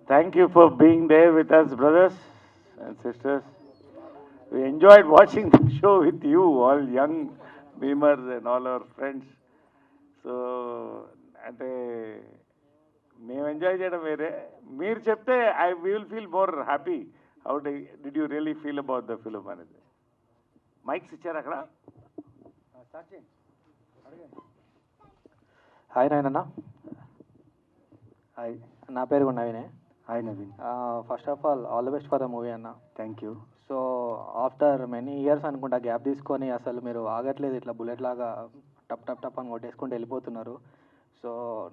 Thank you for being there with us, brothers and sisters. We enjoyed watching the show with you, all young beamers and all our friends. So అంటే మేము enjoy చేయడం వేరే, మీరు చెప్తే I will feel more happy. How did you really feel about the film అనేది. Mics ఇచ్చారు అక్కడ. Hi నాయనన్న. హాయ్. నా పేరు కూడా నవీనే. Hi Naveen. First of all the best for the movie అన్న. Thank you. So after many years అనుకుంటా గ్యాప్ తీసుకొని అసలు మీరు ఆగట్లేదు, ఇట్లా బుల్లెట్ లాగా టప్ టప్ టప్ అని కొట్టేసుకుంటూ వెళ్ళిపోతున్నారు. సో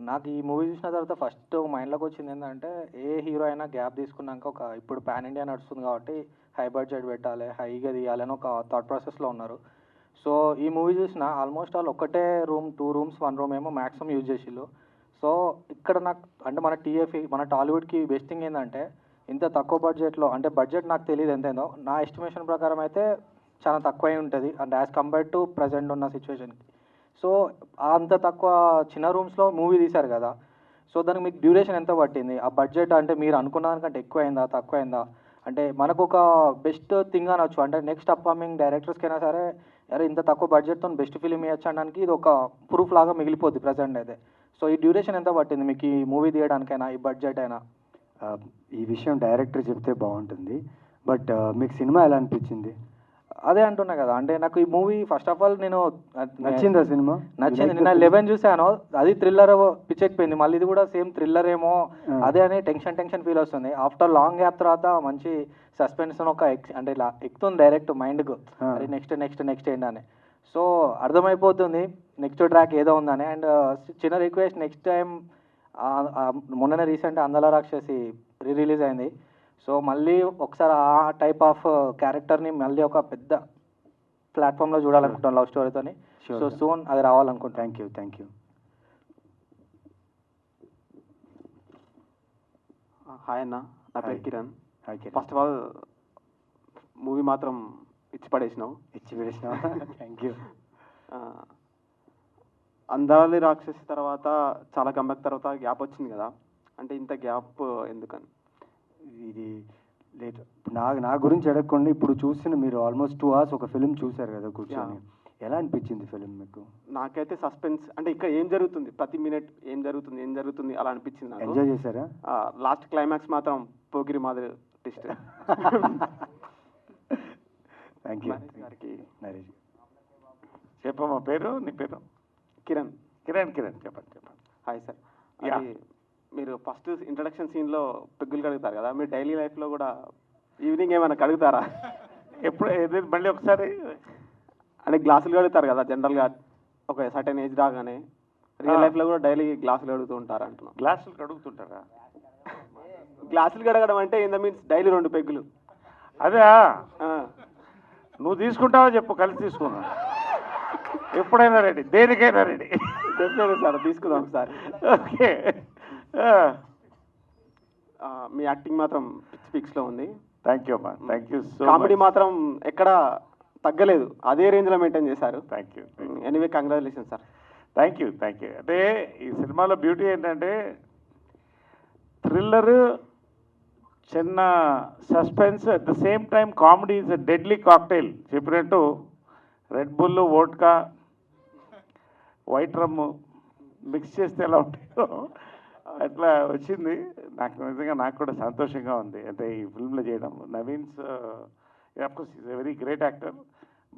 నాకు ఈ మూవీ చూసిన తర్వాత ఫస్ట్ మైండ్లోకి వచ్చింది ఏంటంటే, ఏ హీరో అయినా గ్యాప్ తీసుకున్నాక ఒక ఇప్పుడు పాన్ ఇండియా నడుస్తుంది కాబట్టి హై బడ్జెట్ పెట్టాలి, హైగా తీయాలి అని ఒక థాట్ ప్రాసెస్లో ఉన్నారు. సో ఈ మూవీ చూసిన ఆల్మోస్ట్ ఆల్ ఒకటే రూమ్, 2 rooms 1 room ఏమో మ్యాక్సిమం యూజ్ చేసిళ్ళు. సో ఇక్కడ నాకు అంటే మన టీఎఫ్ఈ మన టాలీవుడ్కి బెస్ట్ థింగ్ ఏంటంటే, ఇంత తక్కువ బడ్జెట్లో, అంటే బడ్జెట్ నాకు తెలియదు ఎంతేందో, నా ఎస్టిమేషన్ ప్రకారం అయితే చాలా తక్కువై ఉంటుంది అంటే యాజ్ కంపేర్డ్ టు ప్రజెంట్ ఉన్న సిచ్యువేషన్కి. సో అంత తక్కువ చిన్న రూమ్స్లో మూవీ తీశారు కదా, సో దానికి మీకు డ్యూరేషన్ ఎంత పట్టింది? ఆ బడ్జెట్ అంటే మీరు అనుకున్న దానికంటే ఎక్కువైందా తక్కువైందా? అంటే మనకు ఒక బెస్ట్ థింగ్ అనొచ్చు, అంటే నెక్స్ట్ అప్కమింగ్ డైరెక్టర్స్కైనా సరే అరే ఇంత తక్కువ బడ్జెట్తో బెస్ట్ ఫిలిం ఇవ్వచ్చు అనడానికి ఇది ఒక ప్రూఫ్ లాగా మిగిలిపోద్ది ప్రజెంట్ అయితే. సో ఈ డ్యూరేషన్ ఎంత పట్టింది మీకు ఈ మూవీ తీయడానికైనా, ఈ బడ్జెట్ అయినా? ఈ విషయం డైరెక్టర్ చెప్తే బాగుంటుంది, బట్ మీకు సినిమా ఎలా అనిపించింది? అదే అంటున్నా కదా, అంటే నాకు ఈ మూవీ ఫస్ట్ ఆఫ్ ఆల్ నేను నచ్చిందా సినిమా? నచ్చింది. నిన్న 11 చూసాను, అది థ్రిల్లర్ పిచ్చెక్కిపోయింది. మళ్ళీ ఇది కూడా సేమ్ థ్రిల్లర్ ఏమో అదే అని టెన్షన్ ఫీల్ వస్తుంది. ఆఫ్టర్ లాంగ్ గ్యాప్ తర్వాత మంచి సస్పెన్స్ ఒక అంటే ఇలా ఎక్కుతుంది డైరెక్ట్ మైండ్కు, అరే నెక్స్ట్ ఏంటని. సో అర్థమైపోతుంది నెక్స్ట్ ట్రాక్ ఏదో ఉందని. అండ్ చిన్న రిక్వెస్ట్, నెక్స్ట్ టైం మొన్ననే రీసెంట్ అందల రాక్షసి రిలీజ్ అయింది. సో మళ్ళీ ఒకసారి ఆ టైప్ ఆఫ్ క్యారెక్టర్ని మళ్ళీ ఒక పెద్ద ప్లాట్ఫామ్లో చూడాలనుకుంటాను లవ్ స్టోరీతోని. సో సూన్ అది రావాలనుకుంటాను. Thank you. హాయ్ అన్న, నా పేరు Hi. Kiran. Hi Kiran. First of all movie మాత్రం ఇచ్చి పడేసినావు. Thank you. అందాలి రాక్షసి తర్వాత చాలా కంబ్యాక్ తర్వాత గ్యాప్ వచ్చింది కదా, అంటే ఇంత గ్యాప్ ఎందుకని? ఇది లేదు, నా గురించి అడగకుండా ఇప్పుడు చూసిన మీరు ఆల్మోస్ట్ 2 hours ఒక ఫిలిం చూశారు కదా కూర్చొని, ఎలా అనిపించింది ఫిలిం మీకు? నాకైతే సస్పెన్స్, అంటే ఇక్కడ ఏం జరుగుతుంది, ప్రతి మినిట్ ఏం జరుగుతుంది అలా అనిపించింది నాకు. ఎంజాయ్ చేశారా? లాస్ట్ క్లైమాక్స్ మాత్రం పోకిరి మాదిరి ట్విస్ట్. Thank you. గారికి నరేష్. చెప్పమ్మా పేరు, నీ పేరు? కిరణ్. చెప్పండి. Hi sir. Yeah. అది మీరు ఫస్ట్ ఇంట్రడక్షన్ సీన్లో పెగ్గులు కడుగుతారు కదా, మీరు డైలీ లైఫ్లో కూడా ఈవినింగ్ ఏమైనా కడుగుతారా? ఎప్పుడు మళ్ళీ ఒకసారి అంటే గ్లాసులు కడుగుతారు కదా జనరల్గా ఒక సర్టెన్ ఏజ్ రాగానే, రియల్ లైఫ్లో కూడా డైలీ గ్లాసులు కడుగుతూ ఉంటారు అంటున్నాం. గ్లాసులు కడుగుతుంటారా? గ్లాసులు కడగడం అంటే ఇన్ ద మీన్స్ డైలీ 2 పెగ్గులు. అదే నువ్వు తీసుకుంటావా చెప్పు, కలిసి తీసుకున్నా. ఎప్పుడైనా రెడీ, దేనికైనా రెడీ. చెప్పారు సార్, తీసుకుందాం ఒకసారి. ఓకే. మీ యాక్టింగ్ మాత్రం పిక్స్లో ఉంది. థ్యాంక్ యూ అమ్మా, థ్యాంక్ యూ సో కామెడీ మాత్రం ఎక్కడ తగ్గలేదు, అదే రేంజ్లో మెయింటైన్ చేశారు. Thank you. Anyway congratulation sir. Thank you. అంటే ఈ సినిమాలో బ్యూటీ ఏంటంటే థ్రిల్లర్, చిన్న suspense, at the same time comedy is a deadly cocktail. చెప్పినట్టు Red Bull, vodka, white rum mix చేస్తే ఎలా ఉంటాయో అట్లా వచ్చింది. నాకు కూడా సంతోషంగా ఉంది అంటే ఈ ఫిల్మ్లో చేయడం. Naveen's of course is a very great actor,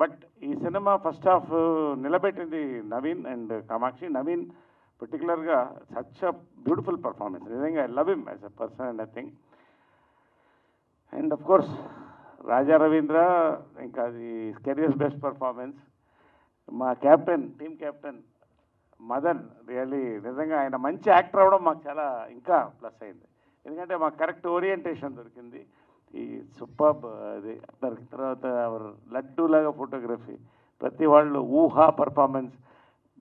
but ఈ సినిమా ఫస్ట్ హాఫ్ నిలబెట్టింది నవీన్ అండ్ కామాక్షి. నవీన్ పర్టికులర్గా సచ్ అ బ్యూటిఫుల్ పర్ఫార్మెన్స్. నిజంగా I love him as a person and I think. And of course Raja Ravindra, ఇంకా అది కెరియర్స్ బెస్ట్ పర్ఫార్మెన్స్. మా captain, team captain Madan, really నిజంగా ఆయన మంచి యాక్టర్ అవ్వడం మాకు చాలా ఇంకా ప్లస్ అయింది, ఎందుకంటే మాకు కరెక్ట్ ఓరియంటేషన్ దొరికింది. ఈ సూపర్బ్ అది దొరికిన తర్వాత లడ్డూలాగా ఫోటోగ్రఫీ, ప్రతి వాళ్ళు ఊహా పర్ఫార్మెన్స్,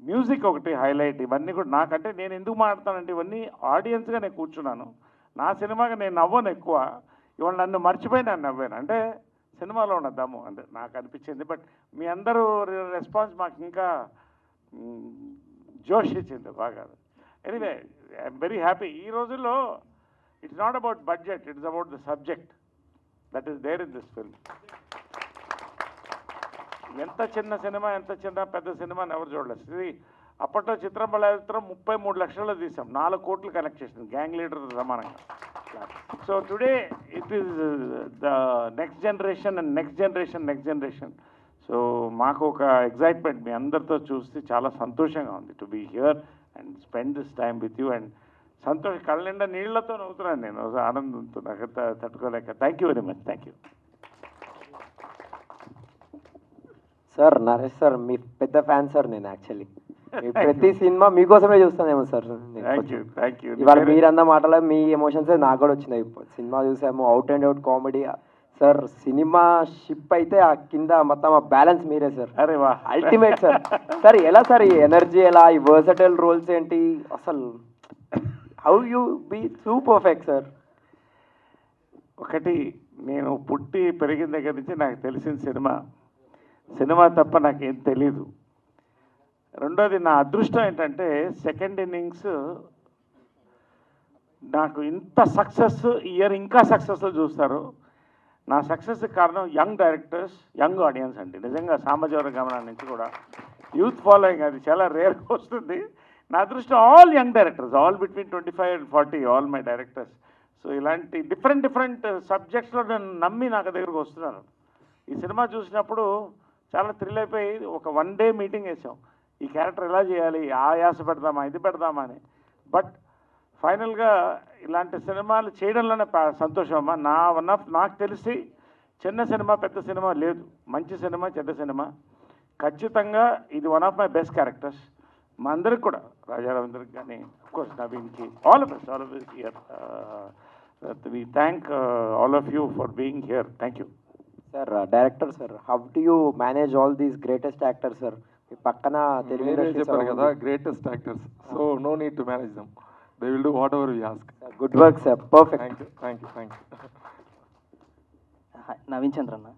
మ్యూజిక్ ఒకటి హైలైట్. ఇవన్నీ కూడా నాకంటే నేను ఎందుకు మాట్లాడతానంటే ఇవన్నీ ఆడియన్స్గా నేను కూర్చున్నాను. నా సినిమాగా నేను నవ్వను ఎక్కువ, ఇవాళ నన్ను మర్చిపోయి నేను నవ్వాను. అంటే సినిమాలో ఉన్న దమ్ము అంటే నాకు అనిపించింది. బట్ మీ అందరూ రెస్పాన్స్ మాకు ఇంకా జోష్ ఇచ్చింది బాగా. Anyway I'm very happy. ఈ రోజుల్లో it's not about budget, it's about the subject that is there in this film. ఎంత చిన్న సినిమా, ఎంత చిన్న పెద్ద సినిమా ఎవరు చూడలేదు. ఇది అప్పట్లో చిత్రం బలాచిత్రం 33 లక్షల్లో తీసాం, 4 కోట్లు కలెక్ట్ చేసింది, గ్యాంగ్ లీడర్ సమానంగా. So today it is the next generation and next generation next generation. So మాకు ఒక ఎగ్జైట్మెంట్ మీ అందరితో చూస్తే చాలా సంతోషంగా ఉంది to be here and spend this time with you. And సంతోషం కళ్ళ నిండా నీళ్లతో నవ్వుతున్నాను నేను ఆనందంతో, నాకు తట్టుకోలేక. Thank you very much. Thank you sir. Naresh sir మీ పెద్ద ఫ్యాన్ సార్ నేను. యాక్చువల్లీ ప్రతి సినిమా మీకోసమే చూస్తానేమో sir. Thank you thank you. ఇవాళ మీరన్న మాటలో మీ ఎమోషన్స్ నాకు కూడా వచ్చినాయి. సినిమా చూసాము, out and out comedy sir. Cinema ship అయితే ఆ కింద మొత్తం ఆ బ్యాలెన్స్ మీరే సార్. అరే వా, అల్టిమేట్ సార్. సార్ ఎలా సార్ ఈ ఎనర్జీ, ఎలా ఈ వర్సటైల్ రోల్స్ ఏంటి అసలు, how you be so perfect sir? ఒకటి, నేను పుట్టి పెరిగిన దగ్గర నుంచి నాకు తెలిసిన సినిమా తప్ప నాకేం తెలీదు. రెండోది, నా అదృష్టం ఏంటంటే సెకండ్ ఇన్నింగ్స్ నాకు ఇంత సక్సెస్, ఇయర్ ఇంకా సక్సెస్లో చూస్తారు. నా సక్సెస్కి కారణం యంగ్ డైరెక్టర్స్, యంగ్ ఆడియన్స్ అండి. నిజంగా సామాజిక గమనం నుంచి కూడా యూత్ ఫాలోయింగ్ అది చాలా రేర్గా వస్తుంది. నా అదృష్టం all young directors, all between 25 and 40, all my directors. So ఇలాంటి డిఫరెంట్ సబ్జెక్ట్స్లో నన్ను నమ్మి నాకు దగ్గరకు వస్తున్నారు. ఈ సినిమా చూసినప్పుడు చాలా థ్రిల్ అయిపోయి ఒక 1 day మీటింగ్ వేసాం, ఈ క్యారెక్టర్ ఎలా చేయాలి, ఆ యాస పెడదామా, ఇది పెడదామా అని. బట్ ఫైనల్గా ఇలాంటి సినిమాలు చేయడంలోనే సంతోషం అమ్మా. నాకు తెలిసి చిన్న సినిమా పెద్ద సినిమా లేదు, మంచి సినిమా చెడ్డ సినిమా. ఖచ్చితంగా ఇది one of my best characters. మా అందరికి కూడా, రాజా రవీంద్రకి కానీ, అఫ్కోర్స్ నవీన్కి, all of us here. We thank all of you for being here. Thank you sir. Director sir, how do you manage all these greatest actors sir? మీ పక్కన Telugu industry చెప్పారు కదా, greatest actors. So no need to manage them, they will do whatever we ask. Good work sir, perfect. Thank you. Naveen చంద్రన్న.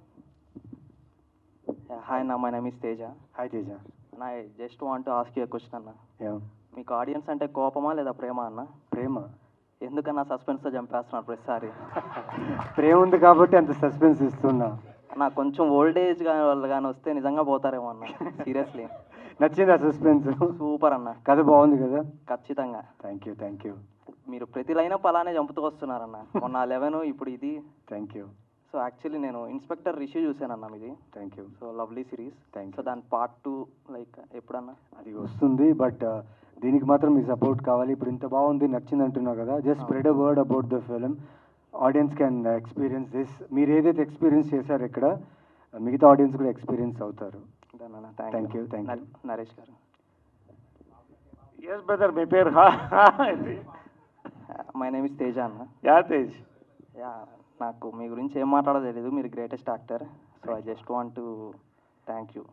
Hi అన్న, my name is Teja. Hi Teja. అన్న, I just want ask you question అన్న. Yeah. మీకు audience అంటే కోపమా లేదా ప్రేమ అన్న? ప్రేమ. ఎందుకన్నా సస్పెన్స్తో చంపేస్తున్నారు ప్రతిసారి? ప్రేమ ఉంది కాబట్టి అంత సస్పెన్స్ ఇస్తున్నా. అన్న కొంచెం ఓల్డేజ్ వాళ్ళు కానీ వస్తే నిజంగా పోతారేమో అన్న, సీరియస్లీ. నచ్చింది ఆ సస్పెన్స్? సూపర్ అన్న, కథ బాగుంది కదా. ఖచ్చితంగా. Thank you. మీరు ప్రతి లైనప్ అలానే చంపుతూ వస్తున్నారన్న. మొన్న 11, ఇప్పుడు ఇది. Thank you. సో యాక్చువల్లీ నేను ఇన్స్పెక్టర్ రిష్యూ చూసానన్న మీది. Thank you. So lovely series. Thank so you. దాని పార్ట్ 2 లైక్ ఎప్పుడన్నా? అది వస్తుంది, బట్ దీనికి మాత్రం మీ సపోర్ట్ కావాలి. ఇప్పుడు ఇంత బాగుంది, నచ్చింది అంటున్నావు కదా, just spread a word about the film. Audience can experience this. మీరు ఏదైతే ఎక్స్పీరియన్స్ చేశారో ఇక్కడ, మిగతా ఆడియన్స్ కూడా ఎక్స్పీరియన్స్ అవుతారు. Thank you. నరేష్ గారు. ఎస్ బ్రదర్, మీ పేరు? మై నేమ్ ఇస్ తేజ అన్న. యా తేజ్. యా, నాకు మీ గురించి ఏం మాట్లాడో తెలియదు, మీరు greatest actor. So I just want to thank you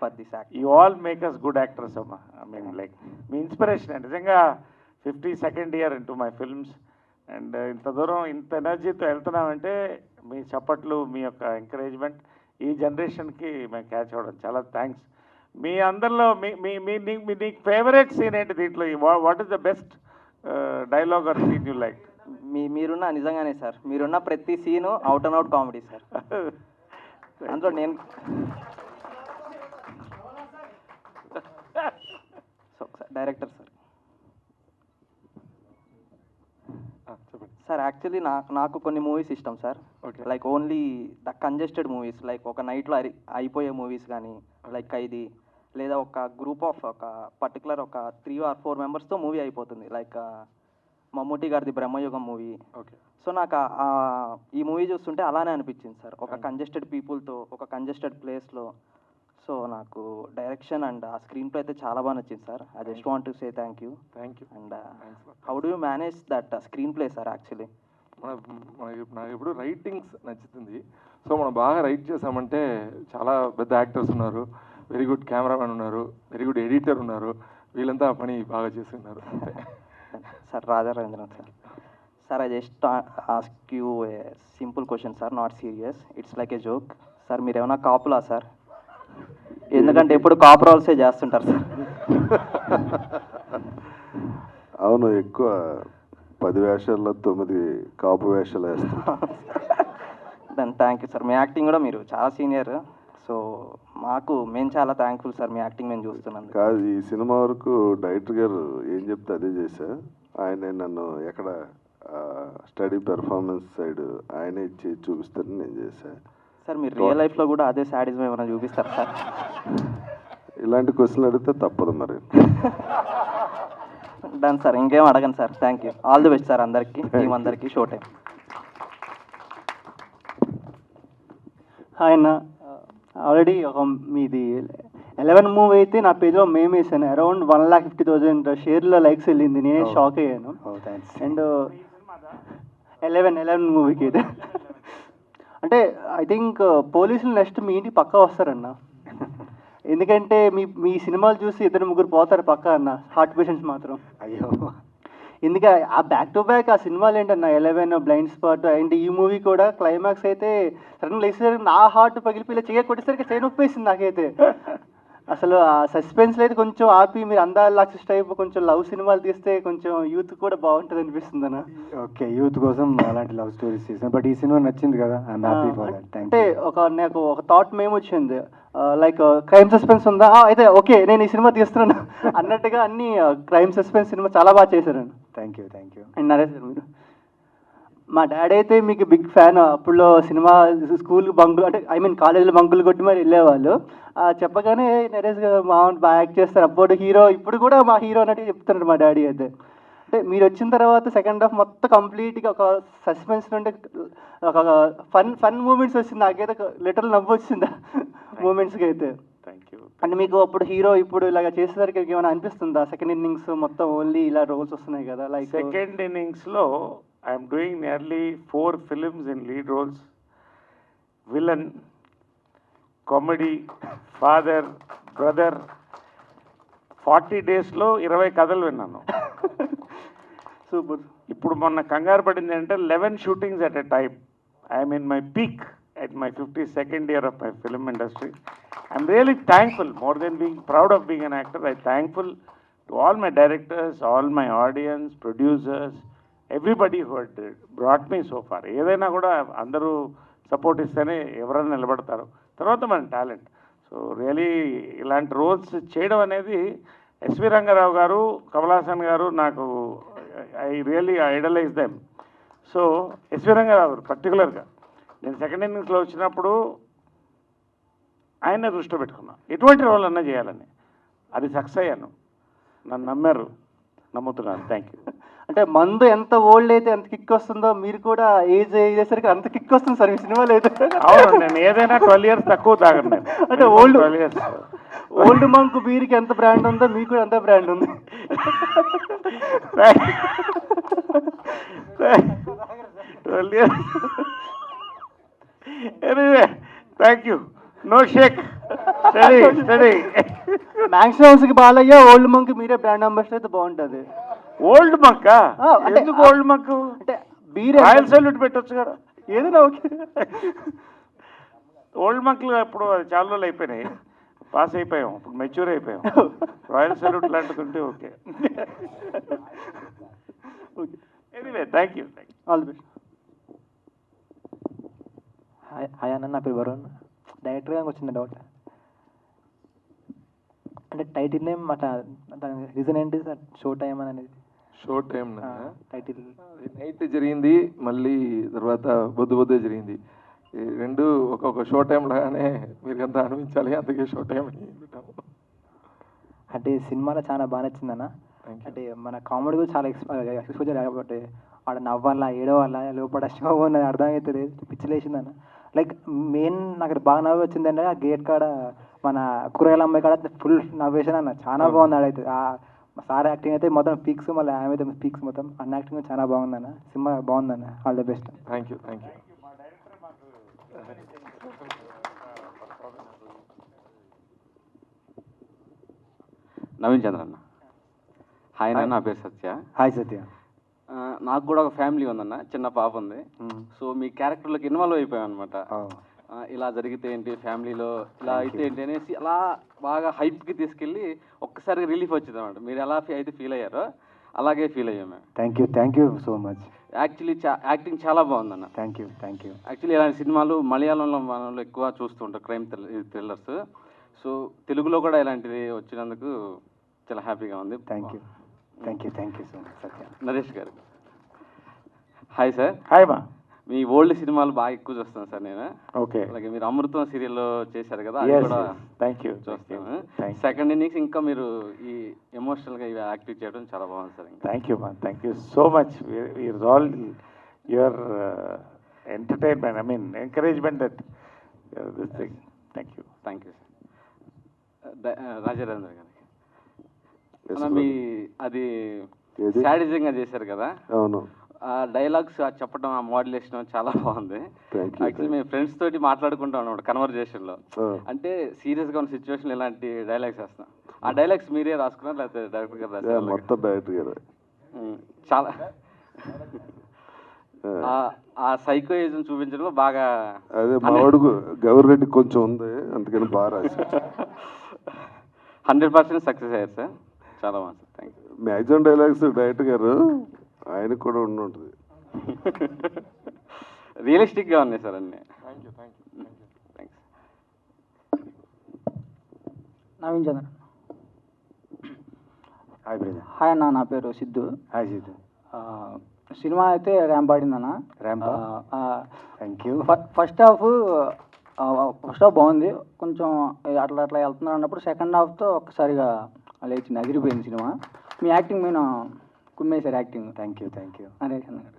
for this act. You all make us good actors అమ్మా. ఐ మీన్ లైక్ మీ ఇన్స్పిరేషన్. నిజంగా 52nd year into my films. And ఇంత దూరం ఇంత ఎనర్జీతో వెళ్తున్నామంటే మీ చప్పట్లు, మీ యొక్క ఎంకరేజ్మెంట్ ఈ జనరేషన్కి మేము క్యాచ్ అవ్వడం చాలా థ్యాంక్స్. మీ అందరిలో నీకు ఫేవరెట్ సీన్ ఏంటి దీంట్లో? What is the best dialogue or scene you like? మీరున్న నిజంగానే సార్, మీరున్న ప్రతి scene out and out comedy sir. అందులో నేను డైరెక్టర్ సార్. సార్ యాక్చువల్లీ నాకు కొన్ని మూవీస్ ఇష్టం sir. Like only the congested movies, like ఒక నైట్లో అయిపోయే మూవీస్ కానీ, లైక్ ఖైదీ, లేదా ఒక గ్రూప్ ఆఫ్ ఒక పర్టికులర్ ఒక 3 or 4 మెంబర్స్తో మూవీ అయిపోతుంది. లైక్ మమ్ముటి గారిది బ్రహ్మయుగం మూవీ. సో నాకు ఈ మూవీ చూస్తుంటే అలానే అనిపించింది సార్, ఒక కంజెస్టెడ్ పీపుల్తో, ఒక కంజెస్టెడ్ ప్లేస్లో. సో నాకు డైరెక్షన్ అండ్ ఆ స్క్రీన్ ప్లే అయితే చాలా బాగా నచ్చింది sir. I just want to say thank you. And how do you manage that screen play sir? Actually నాకు ఇప్పుడు రైటింగ్స్ నచ్చుతుంది. సో మనం బాగా రైట్ చేసామంటే చాలా పెద్ద యాక్టర్స్ ఉన్నారు, వెరీ గుడ్ కెమెరామెన్ ఉన్నారు, వెరీ గుడ్ ఎడిటర్ ఉన్నారు, వీళ్ళంతా పని బాగా చేస్తున్నారు అంతే. Sir Raja Ravindran sir. Sir I just ask you A simple question sir, not serious, it's like A joke. Sir మీరు ఏమైనా కాపులా సార్? ఎందుకంటే ఎప్పుడు కాపు రోల్సే చేస్తుంటారు సార్. అవును, ఎక్కువ 10 వేషాల్లో 9 కాపు వేషాలు వేస్తాను. దాని thank you sir. Me acting కూడా మీరు చాలా సీనియర్, సో మేము చాలా థ్యాంక్ఫుల్ సార్ మీ యాక్టింగ్ మేము చూస్తున్నాను. కాదు, ఈ సినిమా వరకు డైరెక్టర్ గారు ఏం చెప్తే అదే చేశా. ఆయనే నన్ను ఎక్కడ స్టడీ పెర్ఫార్మెన్స్ సైడ్ ఆయనే ఇచ్చి చూపిస్తారని నేను చేశా. సార్ మీరు రియల్ లైఫ్లో కూడా అదే శాడిజం ఏమైనా చూపిస్తారు సార్? ఇలాంటి క్వశ్చన్లు అడిగితే తప్పదు మరి. డన్ సార్, ఇంకేం అడగను sir. Thank you, all the best sir అందరికీ, టీం అందరికీ. Show time. హాయ్ అన్న, ఆల్రెడీ ఒక మీది 11 మూవీ అయితే నా పేజ్లో మేము వేసాను. అరౌండ్ 1,50,000 షేర్లో లైక్స్ వెళ్ళింది. నేనే షాక్ అయ్యాను. అండ్ 11 మూవీకి అయితే అంటే ఐ థింక్ పోలీసులు నెక్స్ట్ మీ ఇంటికి పక్కా వస్తారన్న. ఎందుకంటే మీ సినిమాలు చూసి 2-3 పోతారు పక్కా అన్న, హార్ట్ పేషెంట్స్ మాత్రం. అయ్యో, ఎందుకంటే ఆ బ్యాక్ టు బ్యాక్ ఆ సినిమాలు ఏంటన్న 11, బ్లైండ్ స్పాట్ అండ్ ఈ మూవీ కూడా క్లైమాక్స్ అయితే సడన్ లేసేసరికి నా హార్ట్ పగిలిపోయి చేయ కొట్టేసరికి చేయి నొప్పేసింది నాకైతే. అసలు ఆ సస్పెన్స్లో అయితే కొంచెం ఆపి మీరు అందాల లాక్సిస్ టైప్ కొంచెం లవ్ సినిమాలు తీస్తే కొంచెం యూత్ కూడా బాగుంటుంది అనిపిస్తుంది అన్న. ఓకే, యూత్ కోసం అలాంటి లవ్ స్టోరీస్ చేసాను. బట్ ఈ సినిమా నచ్చింది కదా, I'm happy for that. Thank అంటే నాకు ఒక థాట్ మేము వచ్చింది, లైక్ క్రైమ్ సస్పెన్స్ ఉందా, అయితే ఓకే నేను ఈ సినిమా తీస్తున్నాను అన్నట్టుగా అన్ని క్రైమ్ సస్పెన్స్ సినిమా చాలా బాగా చేశారండి. Thank you. అండ్ నరేష్ గారు, మీరు మా డాడీ అయితే మీకు బిగ్ ఫ్యాన్. అప్పుడులో సినిమా స్కూల్ బంకులు అంటే ఐ మీన్ కాలేజీలో బంకులు కొట్టి మరి వెళ్ళేవాళ్ళు. చెప్పగానే నరేష్ గారు బాగా యాక్ట్ చేస్తారు, అప్పుడు హీరో, ఇప్పుడు కూడా మా హీరో అన్నట్టు చెప్తున్నారు మా డాడీ అయితే. అంటే మీరు వచ్చిన తర్వాత సెకండ్ హాఫ్ మొత్తం కంప్లీట్గా ఒక సస్పెన్స్ నుండి ఒక ఫన్ మూమెంట్స్ వచ్చింది. నాకైతే లిటరల్ నవ్వు వచ్చింది మూమెంట్స్కి అయితే. Thank you. అంటే మీకు అప్పుడు హీరో ఇప్పుడు ఇలాగ చేసేసరికి ఏమైనా అనిపిస్తుందా? సెకండ్ ఇన్నింగ్స్ మొత్తం ఓన్లీ ఇలా రోల్స్ వస్తున్నాయి కదా, లైక్ సెకండ్ ఇన్నింగ్స్లో I'm doing nearly 4 films in lead roles. Villain, comedy, father, brother. 40 డేస్లో 20 కథలు విన్నాను. సూపర్. ఇప్పుడు మొన్న కంగారు పడింది అంటే 11 shootings at a time. I'm in my peak at my 52nd year of my film industry. I'm really thankful, more than being proud of being an actor, I'm thankful to all my directors, all my audience, producers, everybody who had brought me so far. ఏదైనా కూడా అందరూ support ఇస్తేనే ఎవరైనా నిలబడతారు, తర్వాత మన talent. So really ఇలాంటి roles చేయడం అనేది ఎస్వి రంగారావు గారు, కమల్ హాసన్ గారు, నాకు I really idolise them. So SV Ranga Rao garu పర్టికులర్గా నేను సెకండ్ ఇన్నింగ్స్లో వచ్చినప్పుడు ఆయనే దృష్టిలో పెట్టుకున్నా ఎటువంటి రోల్ అన్నా చేయాలని. అది సక్సెస్ అయ్యాను, నన్ను నమ్మారు, నమ్ముతున్నాను. Thank you. అంటే మందు ఎంత ఓల్డ్ అయితే ఎంత కిక్ వస్తుందో మీరు కూడా ఏజ్ అయ్యేసరికి అంత కిక్ వస్తుంది సార్ మీ సినిమాలో అయితే. అవును, నేను ఏదైనా 12 years తక్కువ తాగను నేను. అంటే ఓల్డ్ మంక్ బీర్కి ఎంత బ్రాండ్ ఉందో మీకు కూడా అంత బ్రాండ్ ఉంది. Anyway, thank you. No shake. Steady, steady. Maximum హౌస్కి బాలయ్య, ఓల్డ్ మంక్ మీరే బ్రాండ్ అంబాసిడర్ అయితే బాగుంటుంది. ఓల్డ్ మంకా? అంటే ఎందుకు ఓల్డ్ మంక్? అంటే బీర్ రాయల్ సల్యూట్ పెట్టొచ్చు కదా. ఏదైనా ఓకే. ఓల్డ్ మంక్లు ఇప్పుడు చాలా రోజులు అయిపోయినాయి, పాస్ అయిపోయాం, ఇప్పుడు మెచ్యూర్ అయిపోయాం. రాయల్ సల్యూట్ లాంటిది ఉంటే okay. Anyway, thank you. All the best. Hi అన్న, నా పేరు వరుణ్. డైరెక్టర్ గారికి వచ్చింది డౌట్, అంటే టైటిల్ నేమ్ అట్లా దాని రీజన్ ఏంటి సార్? షో టైం అనేది. షో టైం టైటిల్ నైట్ జరిగింది, మళ్ళీ తర్వాత బొద్దు జరిగింది. ఈ రెండు ఒక్కొక్క షో టైం లాగానే మీరు అంతా అనిపించాలి, అందుకే షో టైం అని పెట్టాము. అంటే సినిమాలో చాలా బాగా నచ్చిందన్న. అంటే మన కామెడీ కూడా చాలా ఎక్స్పోజర్ కాబట్టి ఆడ నవ్వాలా, ఏడవాలా, లోపల షో ఉన్నది అర్థమవుతుంది, పిచ్చిలేసిందన్న. లైక్ మెయిన్ నాకు బాగా నవ్వు వచ్చిందంటే ఆ గేట్ కాడ మన కూరగాయల అమ్మాయి కాడ ఫుల్ నవ్వేసాను అన్న. చాలా బాగుంది ఆడైతే. సార్ యాక్టింగ్ అయితే మొత్తం పీక్స్, మళ్ళీ ఆమె అయితే పీక్స్ మొత్తం. అన్న యాక్టింగ్ చాలా బాగుందన్న. సినిమా బాగుందన్న. All the best. Thank you. Thank you. Naveen Chandra అన్న. హాయ్ అన్న, నా పేరు సత్య. హాయ్ సత్య. నాకు కూడా ఒక ఫ్యామిలీ ఉందన్న, చిన్న పాప ఉంది. సో మీ క్యారెక్టర్లోకి ఇన్వాల్వ్ అయిపోయాం అనమాట. ఇలా జరిగితే ఏంటి, ఫ్యామిలీలో ఇలా అయితే ఏంటి అనేసి అలా బాగా హైప్కి తీసుకెళ్ళి ఒక్కసారిగా రిలీఫ్ వచ్చింది అనమాట. మీరు ఎలా అయితే ఫీల్ అయ్యారో అలాగే ఫీల్ అయ్యాం మేము. Thank you so much. Actually acting చాలా బాగుందన్న. Thank you. యాక్చువల్లీ ఇలాంటి సినిమాలు మలయాళంలో మనలో ఎక్కువ చూస్తుంటారు, క్రైమ్ థ్రిల్లర్స్. సో తెలుగులో కూడా ఇలాంటిది వచ్చినందుకు చాలా హ్యాపీగా ఉంది. థ్యాంక్ యూ సో మచ్ సత్య. నరేష్ గారు హాయ్ సార్. హాయ్ మా. మీ ఓల్డ్ సినిమాలు బాగా ఎక్కువ చూస్తాను సార్ నేను. ఓకే. అలాగే మీరు అమృతం సీరియల్లో చేశారు కదా, అది కూడా థ్యాంక్ యూ చూస్తాను. సెకండ్ ఇన్నింగ్స్ ఇంకా మీరు ఈ ఎమోషనల్గా ఇవి యాక్టివ్ చేయడం చాలా బాగుంది సార్. థ్యాంక్ యూ మా. Thank you so much. Is all your entertainment, I mean encouragement that this thing. Thank you sir. రాజారేంద్ర గారికి మీ అది సాడిజంగా చేశారు కదా, అవును. ఆ డైలాగ్స్ చెప్పడం, ఆ మోడ్యులేషన్ చాలా బాగుంది. యాక్చువల్లీ మేము ఫ్రెండ్స్ తోటి మాట్లాడుకుంటాం అన్నమాట కన్వర్జేషన్లో. అంటే సీరియస్గా ఉన్న సిచ్యువేషన్ ఇలాంటి డైలాగ్స్ వేస్తాం. ఆ డైలాగ్స్ మీరే రాసుకున్నారు లేకపోతే డైరెక్టర్ గారు రాశారు? మొత్తం డైరెక్టర్ గారు. చాలా ఆ సైకోయిజం చూపించడంలో బాగా అదే మా వాడు గౌరెడ్డి కొంచెం ఉంది, అందుకని బాగా రాశారు. 100% సక్సెస్ అయ్యారు సార్. చాలా బాగుంది. Thank you. Maximum dialogues director garu ఆయనకు కూడా ఉంటుంది. రియలిస్టిక్గా ఉన్నాయి సార్ అన్నీ. Thanks. Naveen Chandra. Hi brother. Hi అన్న, నా పేరు సిద్ధు. హాయ్ సిద్ధు. సినిమా అయితే ర్యాంప్ ఆడిందన్న. Ramp. Thank you. First half బాగుంది, కొంచెం అట్లా వెళ్తున్నారు అన్నప్పుడు సెకండ్ హాఫ్తో ఒక్కసారిగా లేచింది, అదిరిపోయింది సినిమా. మీ యాక్టింగ్ మీద కుమ్మేశారు యాక్టింగ్. Thank you. నరేష్ అన్న గారు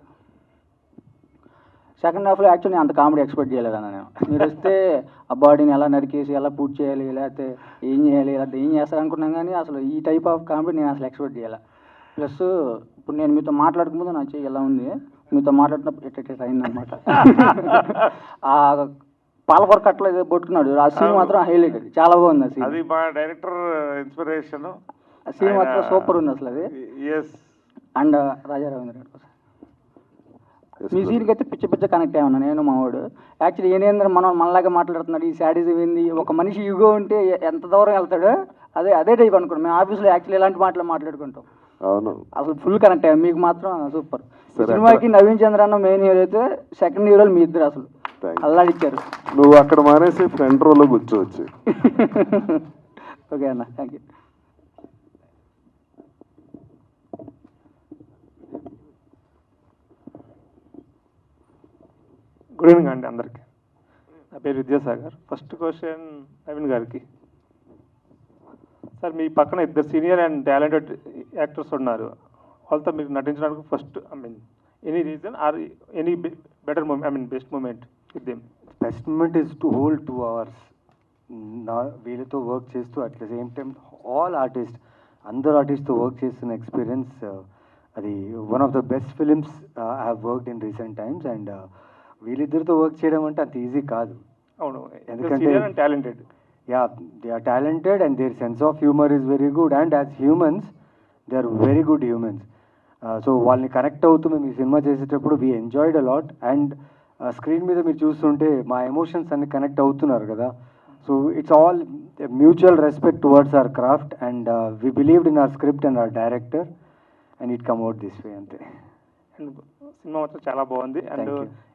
సెకండ్ హాఫ్లో యాక్చువల్లీ అంత కామెడీ ఎక్స్పెక్ట్ చేయలేదన్న నేను. మీరు వస్తే ఆ బాడీని ఎలా నరికేసి ఎలా పూర్తి చేయాలి, లేకపోతే ఏం చేయాలి, లేకపోతే ఏం చేస్తారు అనుకున్నాం, కానీ అసలు ఈ టైప్ ఆఫ్ కామెడీ నేను అసలు ఎక్స్పెక్ట్ చేయాలి. ప్లస్ ఇప్పుడు నేను మీతో మాట్లాడుకుంటే నా చెయ్యి ఎలా ఉంది, మీతో మాట్లాడినప్పుడు ఎట్ట అయిందనమాట. ఆ పాలకొర కట్టలో ఏదో పట్టుకున్నాడు, ఆ సీన్ మాత్రం హైలైట్, అది చాలా బాగుంది. ఆ సీన్, అది మా డైరెక్టర్ ఇన్స్పిరేషన్. ఆ సీన్ మాత్రం సూపర్ ఉంది అసలు అది. అండ్ రాజా రవీంద్ర గారు మీ సీన్కి అయితే పిచ్చ కనెక్ట్ అయ్యా ఉన్నా నేను, మా వాడు. యాక్చువల్లీ ఏనేంద్ర మనలాగా మాట్లాడుతున్నాడు, ఈ శాడిజం ఏంది, ఒక మనిషి యుగో ఉంటే ఎంత దూరం వెళ్తాడు, అదే టైప్ అనుకోండి. మేము ఆఫీస్లో యాక్చువల్లీ ఇలాంటి మాటలు మాట్లాడుకుంటాం. అవును, అసలు ఫుల్ కనెక్ట్ అయ్యాం. మీకు మాత్రం సూపర్. సినిమాకి నవీన్ చంద్ర అన్న మెయిన్ హీరో అయితే, సెకండ్ హీరోలు మీ ఇద్దరు అసలు అల్లాడిచ్చారు. నువ్వు అక్కడ మానేసి ఫ్రంట్ రోలో కూర్చోవచ్చు. ఓకే అన్న, థ్యాంక్ యూ. గుడ్ ఈవినింగ్ అండి అందరికి. నా పేరు విద్యాసాగర్. ఫస్ట్ క్వశ్చన్ నవీన్ గారికి. సార్, మీ పక్కన ఇద్దరు సీనియర్ అండ్ టాలెంటెడ్ యాక్టర్స్ ఉన్నారు, వాళ్ళతో మీకు నటించడానికి first any reason or any better moment, best moment with them? Best moment is to hold 2 hours వీళ్ళతో వర్క్ చేస్తూ, at the same time all artist, అందరు ఆర్టిస్ట్తో వర్క్ చేస్తున్న ఎక్స్పీరియన్స్, అది one of the best films I have worked in recent times. And వీళ్ళిద్దరితో work చేయడం అంటే అంత ఈజీ కాదు. అవును, ఎందుకంటే talented. They are talented and their sense of humour is very good, and as humans they are very good humans. So వాళ్ళని connect అవుతూ మేము ఈ సినిమా చేసేటప్పుడు we enjoyed a lot. And screen మీద మీరు చూస్తుంటే మా ఎమోషన్స్ అన్ని కనెక్ట్ అవుతున్నారు కదా. So it's all mutual respect towards our craft, and we believed in our script and our director, and it come out this way అంతే. And సినిమా మాత్రం చాలా బాగుంది. అండ్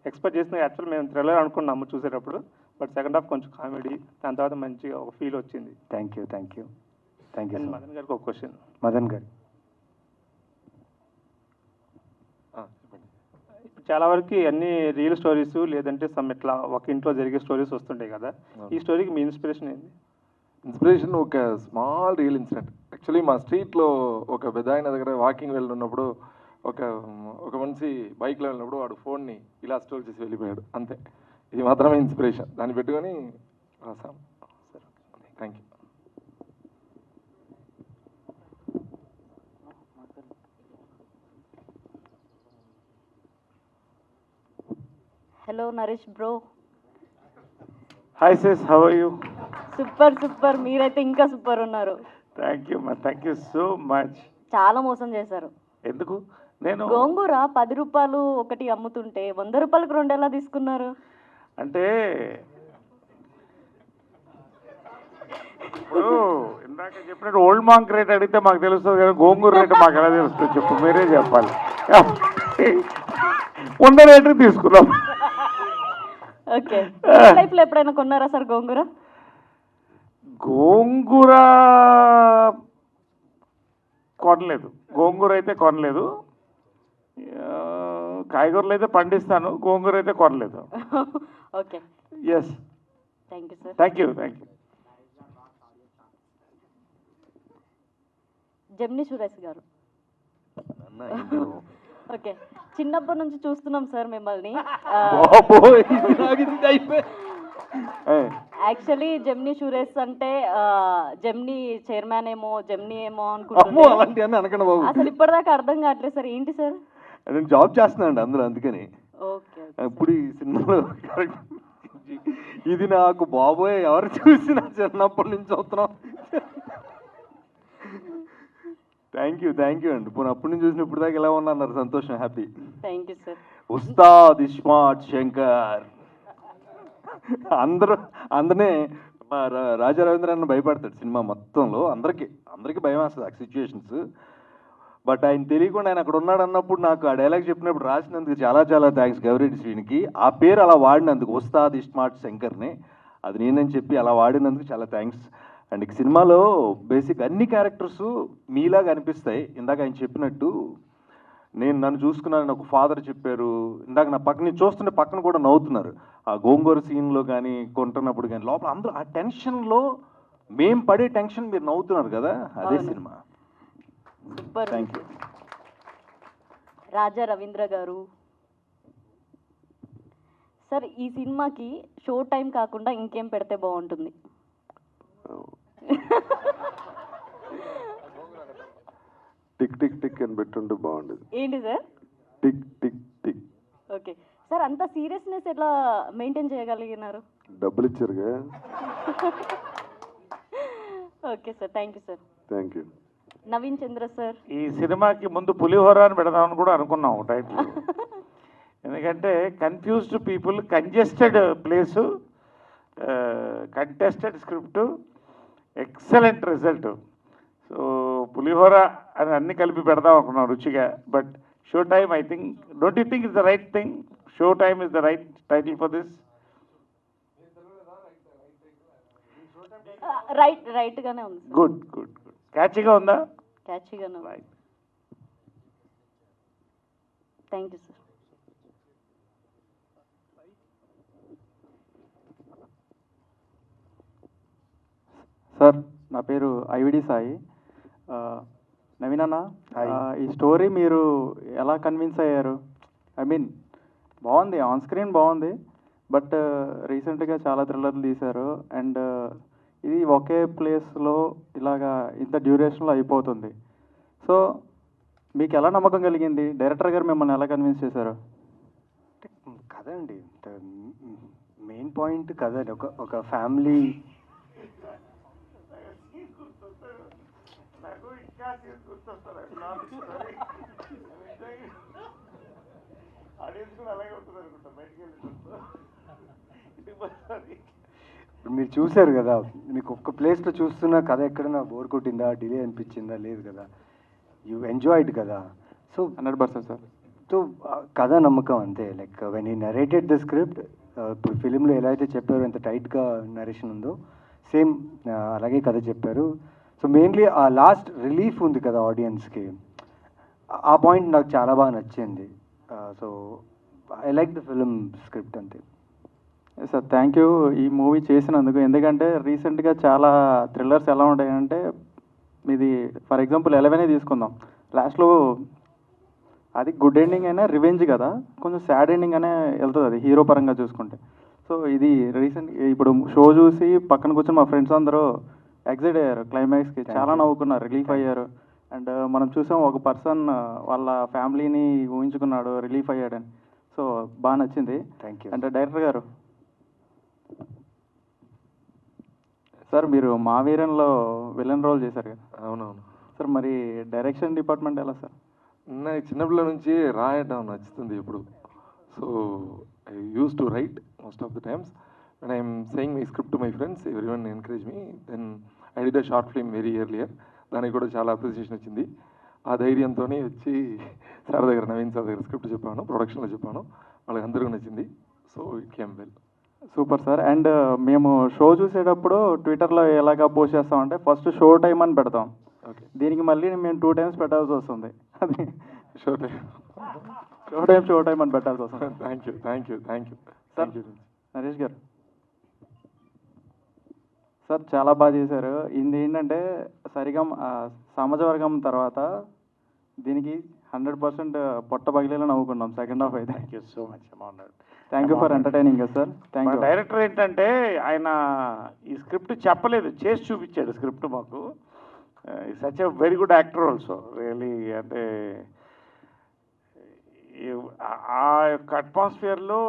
ఎక్స్పెక్ట్ చేసిన యాక్చువల్ మేము థ్రిల్లర్ అనుకున్నాము చూసేటప్పుడు, బట్ సెకండ్ హాఫ్ కొంచెం కామెడీ, దాని తర్వాత మంచిగా ఒక ఫీల్ వచ్చింది. Thank you. మదన్ గారికి ఒక క్వశ్చన్. మదన్ గారు, ఇప్పుడు చాలా వరకు అన్ని రియల్ స్టోరీస్ లేదంటే సమ్ ఇట్లా ఒక ఇంట్లో జరిగే స్టోరీస్ వస్తుంటాయి కదా, ఈ స్టోరీకి మీ ఇన్స్పిరేషన్ ఏంది? ఇన్స్పిరేషన్ ఒక స్మాల్ రియల్ ఇన్సిడెంట్. యాక్చువల్లీ మా స్ట్రీట్లో ఒక పెద్ద ఆయన దగ్గర వాకింగ్ వెళ్తున్నప్పుడు ఒక మనిషి బైక్లో వెళ్ళినప్పుడు వాడు ఫోన్ని ఇలా స్టోర్ చేసి వెళ్ళిపోయాడు, అంతే. ఇది మాత్రమే ఇన్స్పిరేషన్, దాన్ని పెట్టుకొని రాసాం. Thank you. Hello Naresh bro. Hi sis, how are you? Super, మీరైతే ఇంకా సూపర్ ఉన్నారు. థ్యాంక్ యూ మా, థ్యాంక్ యూ సో మచ్. చాలా మోసం చేశారు. ఎందుకు? నేను గోంగూర 10 రూపాయలు ఒకటి అమ్ముతుంటే 100 రూపాయలకు 2 ఎలా తీసుకున్నారు? అంటే ఇప్పుడు ఇందాక చెప్పినట్టు ఓల్డ్ మాంక్ రేట్ అడిగితే మాకు తెలుస్తుంది కానీ గోంగూర రేటు మాకు ఎలా తెలుస్తుంది చెప్పు, మీరే చెప్పాలి. ఉన్న రేటు తీసుకున్నాం. ఓకే, లైఫ్లో ఎప్పుడైనా కొన్నారా సార్ గోంగూర? గోంగూర కొనలేదు, గోంగూర అయితే కొనలేదు. కాయగూరలు అయితే పండిస్తాను, గోంగూర అయితే కొనలేదు. Okay, yes, thank you sir. Thank you. Gemini Suresh గారు. ఓకే, చిన్నప్పటి నుంచి చూస్తున్నాం సార్ మిమ్మల్ని. యాక్చువల్లీ జెమిని సురేష్ అంటే జెమిని చైర్మన్ ఏమో, జెమిని ఏమో అనుకుంటున్నాను. అసలు ఇప్పటిదాకా అర్థం కావట్లేదు సార్, ఏంటి సార్? నేను జాబ్ చేస్తున్నానండి అందులో, అందుకని ఓకే. ఇప్పుడు ఈ సినిమాలో ఇది నాకు బాబోయ్ ఎవరు చూసినా చిన్నప్పటి నుంచి చూస్తున్నాం. థ్యాంక్ యూ అండి. పోనీ అప్పటి నుంచి చూసినప్పుడు దాకా ఎలా ఉన్నారు, సంతోషం, happy. Thank you sir. Ustaad iSmart Shankar. అందరినీ రాజా రవీంద్ర అన్న భయపడతాడు సినిమా మొత్తంలో, అందరికీ భయం వేస్తుంది ఆ సిచ్యువేషన్స్. బట్ ఆయన తెలియకుండా ఆయన అక్కడ ఉన్నాడు అన్నప్పుడు నాకు ఆ డైలాగ్ చెప్పినప్పుడు రాసినందుకు చాలా థ్యాంక్స్ గౌరెడ్డి శ్రీనికి. ఆ పేరు అలా వాడినందుకు, ఉస్తాద్ ఇస్మార్ట్ శంకర్ని, అది నేనని చెప్పి అలా వాడినందుకు చాలా థ్యాంక్స్. అండ్ ఈ సినిమాలో బేసిక్ అన్ని క్యారెక్టర్స్ మీలాగా అనిపిస్తాయి. ఇందాక ఆయన చెప్పినట్టు నన్ను చూసుకున్నాను, ఒక ఫాదర్ చెప్పారు. ఇందాక నా పక్కన చూస్తుంటే పక్కన కూడా నవ్వుతున్నారు. ఆ గోంగూర సీన్లో కానీ కొంటున్నప్పుడు కానీ లోపల అందరూ ఆ టెన్షన్లో మేం పడే టెన్షన్ మీరు నవ్వుతున్నారు కదా, అదే సినిమా. Super. Thank you. Raja Ravindra garu sir, ఈ సినిమాకి షో టైం కాకుండా ఇంకేం పెడితే బాగుంటుంది? టిక్ టిక్ టిక్ అని పెట్టుంటే బాగుండేది. ఏంటి sir? Tick tick tick. Okay sir, అంత సీరియస్నెస్ ఎట్లా మెయింటైన్ చేయగలిగినారు? డబ్బులు ఇచ్చారుగా. Okay sir, thank you sir. Thank you. Naveen Chandra sir. ఈ సినిమాకి ముందు పులిహోర అని పెడదామని కూడా అనుకున్నాం టైటిల్. ఎందుకంటే confused people, congested place, contested script, excellent result. So pulihora అని అన్ని కలిపి పెడదాం అనుకున్నాం రుచిగా. But show time, I think, don't you think is the right thing? Show time is the right title for this? రైట్గానే ఉంది. గుడ్. క్యాచీగా ఉందా? క్యాచీగానే ఉంది. Right. Thank you sir. Sir, నా పేరు ఐవిడి సాయి. నవీన్ అన్న, ఈ స్టోరీ మీరు ఎలా కన్విన్స్ అయ్యారు? ఐ మీన్ బాగుంది, ఆన్ స్క్రీన్ బాగుంది, బట్ రీసెంట్గా చాలా థ్రిల్లర్లు తీశారు. అండ్ ఇది ఒకే ప్లేస్లో ఇలాగా ఇంత డ్యూరేషన్లో అయిపోతుంది. సో మీకు ఎలా నమ్మకం కలిగింది? డైరెక్టర్ గారు మిమ్మల్ని ఎలా కన్విన్స్ చేశారు? కథ అండి, మెయిన్ పాయింట్ కథ. ఒక ఫ్యామిలీ మీరు చూశారు కదా, మీకు ఒక్క ప్లేస్లో చూస్తున్న కథ ఎక్కడైనా బోర్ కొట్టిందా, డిలే అనిపించిందా? లేదు కదా, యూ ఎంజాయ్డ్ కదా. So 100% sir. సో కథ నమ్మకం అంతే. లైక్ వెన్ ఈ నరేటెడ్ ద స్క్రిప్ట్, ఇప్పుడు ఫిలింలో ఎలా అయితే చెప్పారో ఎంత టైట్గా నరేషన్ ఉందో సేమ్ అలాగే కథ చెప్పారు. సో మెయిన్లీ ఆ లాస్ట్ రిలీఫ్ ఉంది కదా ఆడియన్స్కి, ఆ పాయింట్ నాకు చాలా బాగా నచ్చింది. So I like the film script అంతే. సార్, థ్యాంక్ యూ ఈ మూవీ చేసినందుకు. ఎందుకంటే రీసెంట్గా చాలా థ్రిల్లర్స్ ఎలా ఉంటాయంటే, ఇది ఫర్ ఎగ్జాంపుల్ 11 తీసుకుందాం, లాస్ట్లో అది గుడ్ ఎండింగ్ అయినా రివెంజ్ కదా, కొంచెం సాడ్ ఎండింగ్ అనే వెళ్తుంది అది హీరో పరంగా చూసుకుంటే. సో ఇది రీసెంట్ ఇప్పుడు షో చూసి పక్కన కూర్చొని మా ఫ్రెండ్స్ అందరూ ఎగ్జైట్ అయ్యారు, క్లైమాక్స్కి చాలా నవ్వుకున్నారు, రిలీఫ్ అయ్యారు. అండ్ మనం చూసాం ఒక పర్సన్ వాళ్ళ ఫ్యామిలీని ఊహించుకున్నాడు, రిలీఫ్ అయ్యాడని. సో బాగా నచ్చింది. Thank you. అంటే డైరెక్టర్ గారు సార్, మీరు మా వీరంలో విలన్ రోల్ చేశారు కదా? అవునవును సార్, మరి డైరెక్షన్ డిపార్ట్మెంట్ ఎలా సార్? నాకు చిన్నపిల్ల నుంచి రాయటం నచ్చుతుంది ఇప్పుడు. So I use to right most of the times. when I'm saying my script to my friends, everyone encourage me, then I did the short film very earlier, దానికి కూడా చాలా అప్రిసియేషన్ వచ్చింది. ఆ ధైర్యంతోనే వచ్చి సార్ దగ్గర, నవీన్ సార్ దగ్గర script చెప్పాను, ప్రొడక్షన్లో చెప్పాను, వాళ్ళకి అందరికీ నచ్చింది. So it came well. Super sir. And మేము షో చూసేటప్పుడు ట్విట్టర్లో ఎలాగా పోస్ట్ చేస్తామంటే ఫస్ట్ షో టైం అని పెడతాం. ఓకే, దీనికి మళ్ళీ మేము 2 times పెట్టాల్సి వస్తుంది. అది షో టైం షో టైం అని పెట్టాల్సి వస్తుంది. Thank you sir. నరేష్ గారు సార్ చాలా బాగా చేశారు. ఇది ఏంటంటే సరిగం సమాజవర్గం తర్వాత దీనికి 100% పొట్ట పగిలేలా నవ్వుకున్నాం సెకండ్ హాఫ్ అయితే. Thank you so much. Thank you for entertaining sir. Thank you. Director ఏంటంటే ఆయన ఈ స్క్రిప్ట్ చెప్పలేదు, చేసి చూపించాడు స్క్రిప్ట్ మాకు. Such a very good actor also really. అంటే ఆ యొక్క అట్మాస్ఫియర్లో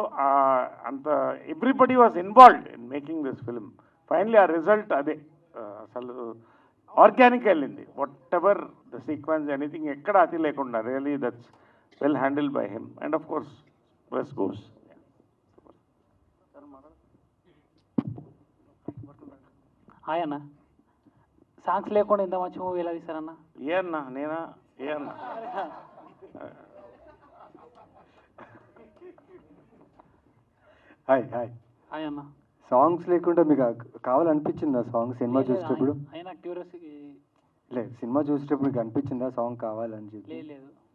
అంత everybody was involved in making this film. Finally ఆ రిజల్ట్ అదే, అసలు ఆర్గానిక్ వెళ్ళింది. What ever the sequence anything ఎక్కడ అతి లేకుండా really that's well handled by him. And of course best goes. Hi అన్న, సాంగ్స్ లేకుండా ఇంత మంచి మూవీ ఎలా తీస్తారన్న? ఏ అన్నా, నేనా? ఏ అన్నా? హాయ్ హాయ్ అన్న. సాంగ్స్ లేకుండా మీకు కావాలనిపించిందా సాంగ్ సినిమా చూసేటప్పుడు? అయినా క్యూరియాసిటీ లేదు, సినిమా చూసేటప్పుడు మీకు అనిపించిందా సాంగ్ కావాలని చెప్పి?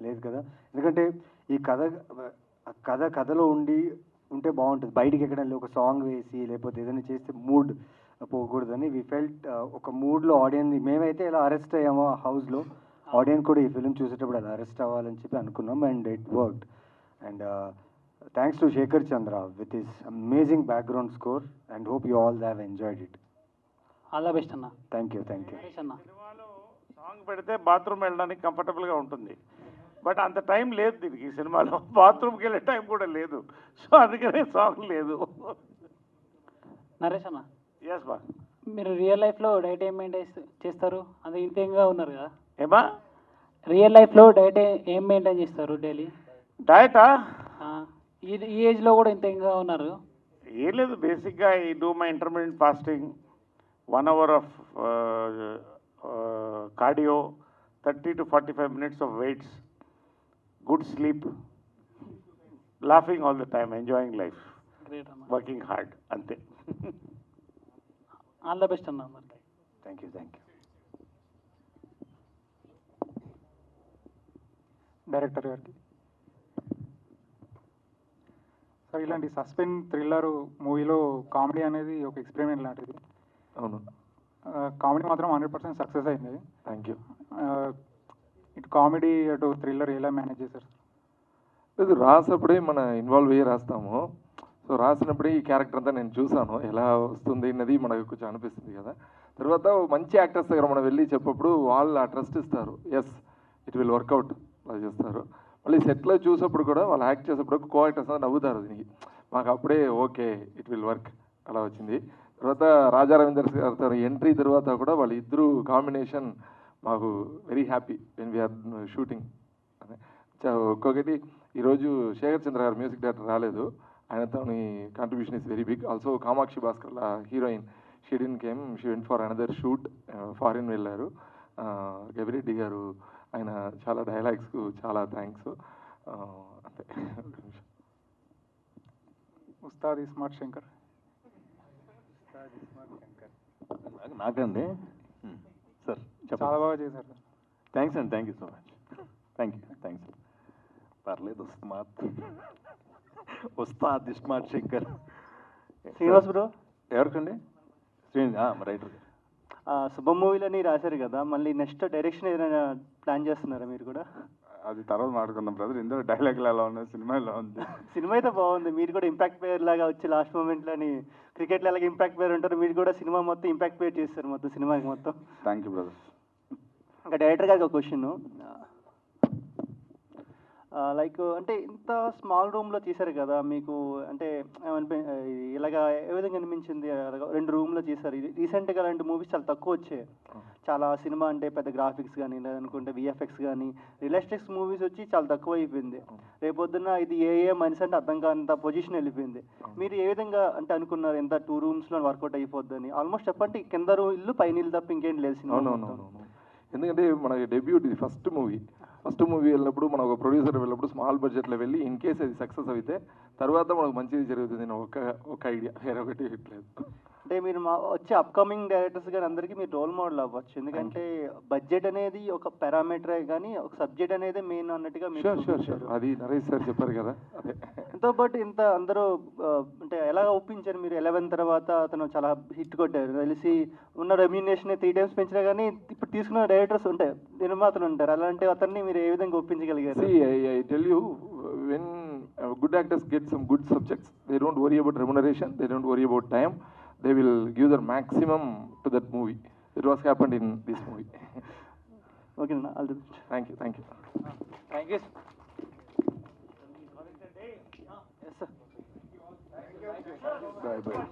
లేదు కదా, ఎందుకంటే ఈ కథలో ఉంటే బాగుంటుంది. బయటికి ఎక్కడైనా ఒక సాంగ్ వేసి లేకపోతే ఏదైనా చేస్తే మూడ్ పోకూడదని వి ఫెల్ట్ ఒక మూడ్లో ఆడియన్స్, మేమైతే ఎలా అరెస్ట్ అయ్యామో ఆ హౌస్లో, ఆడియన్స్ కూడా ఈ ఫిల్మ్ చూసేటప్పుడు అలా అరెస్ట్ అవ్వాలని చెప్పి అనుకున్నాం. And it worked. And thanks to Shekhar Chandra with his amazing background score and hope you all have enjoyed it. All the best అన్న. Thank you. సినిమాలో సాంగ్ పెడితే బాత్రూమ్ వెళ్ళడానికి కంఫర్టబుల్గా ఉంటుంది, బట్ అంత టైం లేదు దీనికి. ఈ సినిమాలో బాత్రూమ్కి వెళ్ళే టైం కూడా లేదు, సో అందుకనే సాంగ్ లేదు. నరేష్ అన్న, ఎస్ బా, మీరు రియల్ లైఫ్లో డైట్ ఏం మెయింటైన్ చేస్తారు? అది ఇంతేంగా ఉన్నారు కదా. ఏమా? రియల్ లైఫ్లో డైట్ ఏం మెయింటైన్ చేస్తారు డైలీ? డయటా? ఈ ఏజ్లో కూడా ఇంతేంగా ఉన్నారు? ఏం లేదు, బేసిక్గా I do my intermediate fasting, 1 hour of cardio, 30 to 45 minutes of weights, good sleep, laughing all the time, enjoying life, working hard, ante. All the best అన్న. Thank you. డైరెక్టర్ గారికి సార్, ఇలాంటి సస్పెన్స్ థ్రిల్లర్ మూవీలో comedy అనేది ఒక experiment లాంటిది. అవును, comedy మాత్రం 100% success అయింది. Thank you. ఇటు కామెడీ అటు థ్రిల్లర్ ఎలా మేనేజ్ చేశారు? లేదు, రాసినప్పుడే మన ఇన్వాల్వ్ అయ్యి రాస్తాము. సో రాసినప్పుడే ఈ క్యారెక్టర్ అంతా నేను చూసాను, ఎలా వస్తుంది అన్నది మనకు కొంచెం అనిపిస్తుంది కదా. తర్వాత మంచి యాక్టర్స్ దగ్గర మనం వెళ్ళి చెప్పప్పుడు వాళ్ళు ఆ ట్రస్ట్ ఇస్తారు, ఎస్ ఇట్ విల్ వర్కౌట్ అలా చేస్తారు. మళ్ళీ సెట్లో చూసేప్పుడు కూడా వాళ్ళు యాక్ట్ చేసేప్పుడు కో యాక్టర్స్ నవ్వుతారు దీనికి, మాకు అప్పుడే ఓకే ఇట్ విల్ వర్క్ అలా వచ్చింది. తర్వాత రాజా రవీందర్ గారితో ఎంట్రీ తర్వాత కూడా వాళ్ళ ఇద్దరు కాంబినేషన్ మాకు very happy when we are shooting. ఒక్కొక్కటి ఈరోజు శేఖర్ చంద్ర గారు మ్యూజిక్ డైరెక్టర్ రాలేదు, ఆయనతో contribution is very big. Also Kamakshi Bhaskar heroine she didn't came, she went for another shoot, foreign వెళ్ళారు. గవిరెడ్డి గారు ఆయన చాలా డైలాగ్స్కు చాలా థ్యాంక్స్. అంతే. ఉస్తాద్ ఇస్మార్ట్ శంకర్. నాకండి సార్ చాలా బాగా చేశారు. థ్యాంక్స్ అండి, thank you so much. Thanks. పర్లేదు, ఉస్తాద్ ఇస్మార్ట్ శంకర్. శ్రీనివాస్ బ్రో ఎవరికండి? రైటర్. శుభం మూవీలని రాశారు కదా, మళ్ళీ నెక్స్ట్ డైరెక్షన్ ఏదైనా ప్లాన్ చేస్తున్నారా మీరు కూడా? అది తర్వాత మాట్లాడుకుందాం బ్రదర్. ఇందులో డైలాగులు ఎలా ఉన్నాయి, సినిమా ఎలా ఉంది? సినిమా అయితే బాగుంది. మీరు కూడా ఇంపాక్ట్ ప్లేయర్ లాగా వచ్చి లాస్ట్ మూమెంట్లోని క్రికెట్లో అలాగే ఇంపాక్ట్ ప్లేయర్ ఉంటారు, మీరు కూడా సినిమా మొత్తం ఇంపాక్ట్ ప్లేయర్ చేస్తారు మొత్తం సినిమాకి మొత్తం. Thank you brother. ఇంకా డైరెక్టర్ గారికి ఒక క్వశ్చన్, లైక్ అంటే ఇంత స్మాల్ రూమ్లో తీశారు కదా, మీకు అంటే ఇలాగా ఏ విధంగా అనిపించింది? అలాగా 2 రూమ్లో చేశారు. రీసెంట్గా అలాంటి మూవీస్ చాలా తక్కువ వచ్చాయి. చాలా సినిమా అంటే పెద్ద గ్రాఫిక్స్ కానీ లేదనుకుంటే విఎఫ్ఎక్స్ కానీ రియలిస్టిక్స్ మూవీస్ వచ్చి చాలా తక్కువ అయిపోయింది. రేపొద్దున ఇది ఏ మనిషి అంటే అర్థం కానంత పొజిషన్ వెళ్ళిపోయింది. మీరు ఏ విధంగా అంటే అనుకున్నారు ఎంత 2 రూమ్స్లో వర్కౌట్ అయిపోద్దని? ఆల్మోస్ట్ చెప్పండి కింద ఇల్లు పైన ఇల్లు తప్ప ఇంకేం లేదు సినిమా. అవునవునవును. ఎందుకంటే మన డెబ్యూట్ ఇది ఫస్ట్ మూవీ వెళ్ళినప్పుడు మనం ఒక ప్రొడ్యూసర్ వెళ్ళినప్పుడు స్మాల్ బడ్జెట్లో వెళ్ళి ఇన్ కేస్ అది సక్సెస్ అయితే తర్వాత మనకు మంచిది జరుగుతుంది అని ఒక ఐడియా, వేరే ఒకటి లేదు. అంటే మీరు వచ్చే అప్కమింగ్ డైరెక్టర్స్ కానీ అందరికీ మీరు రోల్ మోడల్ అవ్వచ్చు. ఎందుకంటే బడ్జెట్ అనేది ఒక పారామీటరే కానీ ఒక సబ్జెక్ట్ అనేది మెయిన్ అన్నట్టుగా మీరు చూపించారు. అది నరేష్ సార్ చెప్పారు కదా. అదే ఎంతో బట్ ఇంత అందరూ అంటే ఎలా ఒప్పించారు మీరు? 11 తర్వాత అతను చాలా హిట్ కొట్టారు తెలిసి ఉన్న రెమ్యూనేషన్ 3 times పెంచినా కానీ ఇప్పుడు తీసుకున్న డైరెక్టర్స్ ఉంటాయి, నిర్మాతలు ఉంటారు. అలాంటి అతన్ని మీరు ఏ విధంగా ఒప్పించగలిగారు? I tell you, when good actors get some good subjects, they don't worry about remuneration, they don't worry about time, they will give their maximum to that movie. It was happened in this movie. Okay, all the best. Thank you. Thank you. Yes, sir. Bye. Yes, sir.